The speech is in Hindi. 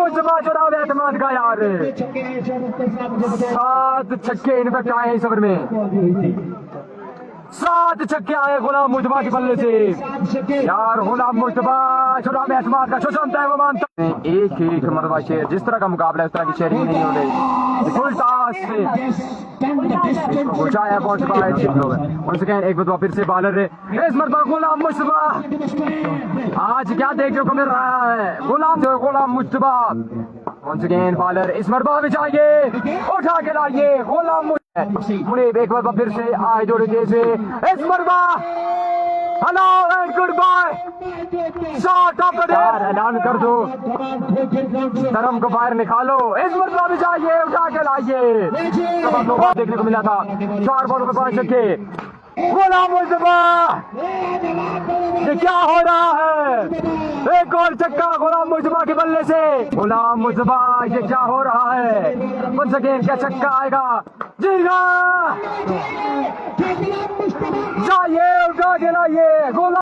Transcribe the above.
मुस्तफा जनाब एतमाद का यार 7 छक्के इनफेक्ट आए इस ओवर में। 7 छक्के आए गुलाम मुस्तफा के बल्ले से यार। गुलाम मुस्तफा जनाब एतमाद का शोषणता है वो मानता है। एक मरतबा शेर जिस तरह का मुकाबला है उस तरह की शेयरिंग नहीं हो रही। फुल टॉस से पहुंचाया पहुंच पाए एक मरतबा फिर से बॉलर इस मरतबा गुलाम मुस्तफा। आज क्या देखने को मिल रहा है Ghulam Mustafa once again bowler इस मरतबा भी चाहिए उठा के लाइए गुलाम मुनीब। एक मरतबा फिर से आए जोड़े जैसे इस मरतबा hello and goodbye shot of the day. ऐलान कर दो धर्म को बाहर निकालो। इस मरतबा भी चाहिए उठा के लाइए। देखने को मिला था 4 बॉलों पे 5 छक्के। गुलाम मुस्तफा ये क्या हो रहा है? एक और छक्का गुलाम मुस्तफा के बल्ले से। गुलाम मुस्तफा ये क्या हो रहा है? once again क्या छक्का आएगा? जीगा जाइए उठा के लाइए गुलाम।